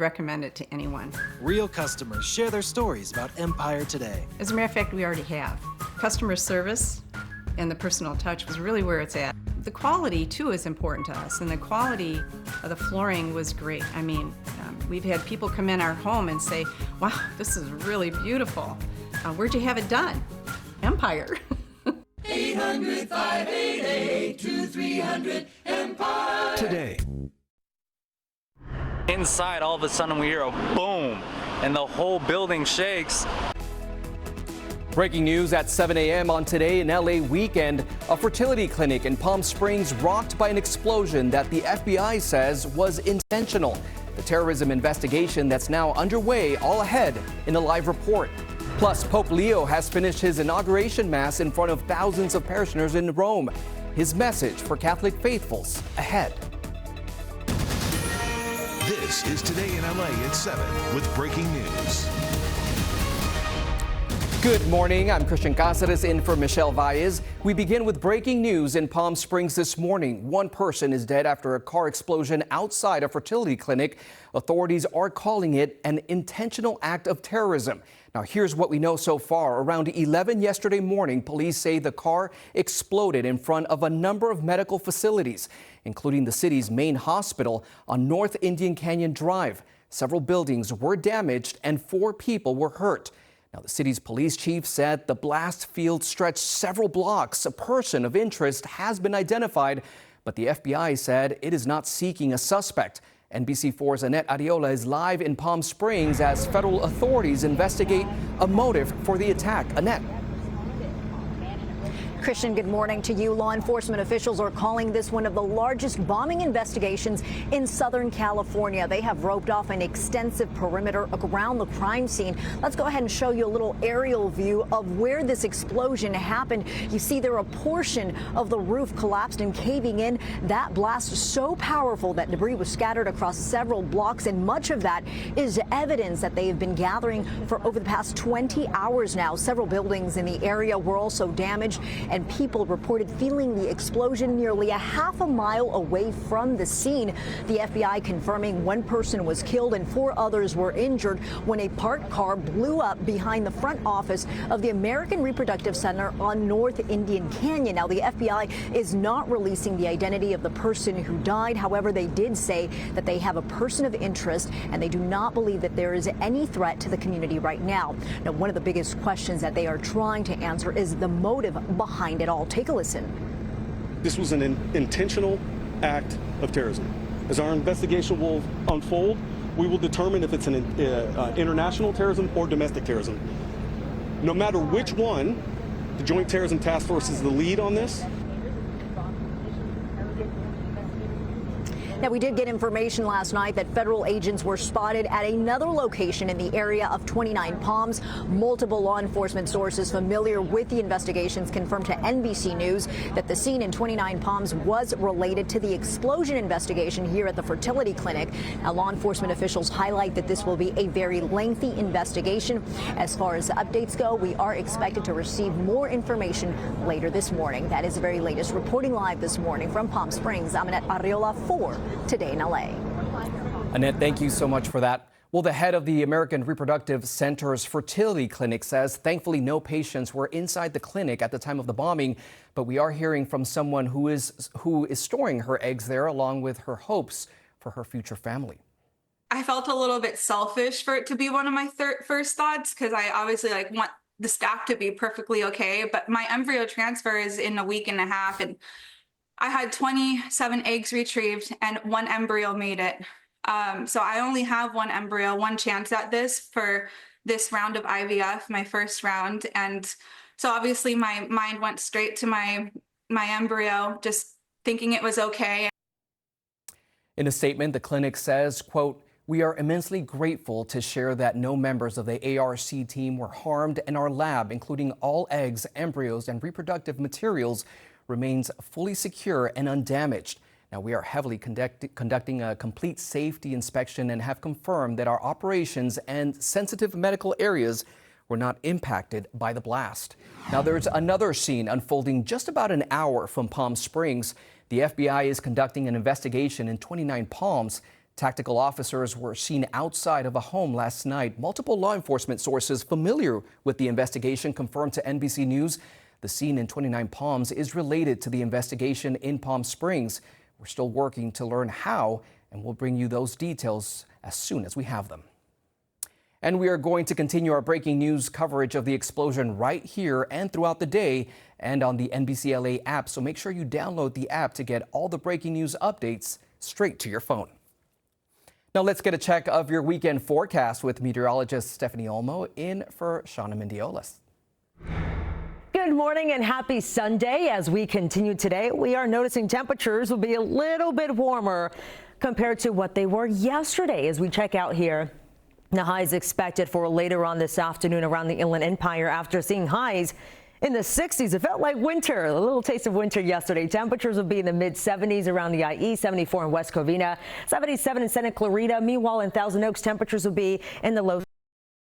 Recommend it to anyone. Real customers share their stories about Empire today. As a matter of fact, we already have. Customer service and the personal touch was really where it's at. The quality, too, is important to us, and the quality of the flooring was great. I mean, we've had people come in our home and say, wow, this is really beautiful. Where'd you have it done? Empire. 800-588-2300 Empire. Today. Inside, all of a sudden we hear a boom and the whole building shakes. Breaking news at 7 a.m. on Today in LA Weekend. A fertility clinic in Palm Springs rocked by an explosion that the FBI says was intentional. The terrorism investigation that's now underway, all ahead in a live report. Plus, Pope Leo has finished his inauguration mass in front of thousands of parishioners in Rome. His message for Catholic faithfuls ahead. This is Today in LA at 7 with breaking news. Good morning. I'm Christian Cáceres in for Michelle Valles. We begin with breaking news in Palm Springs this morning. One person is dead after a car explosion outside a fertility clinic. Authorities are calling it an intentional act of terrorism. Now, here's what we know so far. Around 11 yesterday morning, police say the car exploded in front of a number of medical facilities, including the city's main hospital on North Indian Canyon Drive. Several buildings were damaged and 4 people were hurt. Now, the city's police chief said the blast field stretched several blocks. A person of interest has been identified, but the FBI said it is not seeking a suspect. NBC4's Annette Ariola is live in Palm Springs as federal authorities investigate a motive for the attack. Annette. Christian, good morning to you. Law enforcement officials are calling this one of the largest bombing investigations in Southern California. They have roped off an extensive perimeter around the crime scene. Let's go ahead and show you a little aerial view of where this explosion happened. You see there a portion of the roof collapsed and caving in. That blast so powerful that debris was scattered across several blocks, and much of that is evidence that they have been gathering for over the past 20 hours now. Several buildings in the area were also damaged, and people reported feeling the explosion nearly a half a mile away from the scene. The FBI confirming 1 person was killed and 4 others were injured when a parked car blew up behind the front office of the American Reproductive Center on North Indian Canyon. Now, the FBI is not releasing the identity of the person who died. However, they did say that they have a person of interest and they do not believe that there is any threat to the community right now. Now, one of the biggest questions that they are trying to answer is the motive behind it all. Take a listen. This was an intentional act of terrorism. As our investigation will unfold, we will determine if it's an international terrorism or domestic terrorism. No matter which one, the Joint Terrorism Task Force is the lead on this. Now, we did get information last night that federal agents were spotted at another location in the area of 29 Palms. Multiple law enforcement sources familiar with the investigations confirmed to NBC News that the scene in 29 Palms was related to the explosion investigation here at the fertility clinic. Now, law enforcement officials highlight that this will be a very lengthy investigation. As far as the updates go, we are expected to receive more information later this morning. That is the very latest. Reporting live this morning from Palm Springs, I'm Annette Ariola for Today in LA. Annette, thank you so much for that. Well, the head of the American Reproductive Center's fertility clinic says thankfully no patients were inside the clinic at the time of the bombing, but we are hearing from someone who is storing her eggs there along with her hopes for her future family. I felt a little bit selfish for it to be one of my first thoughts, because I obviously want the staff to be perfectly okay, but my embryo transfer is in a week and a half, and I had 27 eggs retrieved and 1 embryo made it. So I only have 1 embryo, 1 chance at this for this round of IVF, my first round. And so obviously my mind went straight to my embryo, just thinking it was okay. In a statement, the clinic says, quote, "We are immensely grateful to share that no members of the ARC team were harmed, and our lab, including all eggs, embryos, and reproductive materials, remains fully secure and undamaged. Now, we are heavily conducting a complete safety inspection and have confirmed that our operations and sensitive medical areas were not impacted by the blast." Now, there's another scene unfolding just about an hour from Palm Springs. The FBI is conducting an investigation in 29 Palms. Tactical officers were seen outside of a home last night. Multiple law enforcement sources familiar with the investigation confirmed to NBC News the scene in 29 Palms is related to the investigation in Palm Springs. We're still working to learn how, and we'll bring you those details as soon as we have them. And we are going to continue our breaking news coverage of the explosion right here and throughout the day and on the NBC LA app. So make sure you download the app to get all the breaking news updates straight to your phone. Now let's get a check of your weekend forecast with meteorologist Stephanie Olmo in for Shauna Mendiolas. Good morning and happy Sunday. As we continue today, we are noticing temperatures will be a little bit warmer compared to what they were yesterday as we check out here. The highs expected for later on this afternoon around the Inland Empire after seeing highs in the 60s. It felt like winter, a little taste of winter yesterday. Temperatures will be in the mid 70s around the IE, 74 in West Covina, 77 in Santa Clarita. Meanwhile, in Thousand Oaks, temperatures will be in the low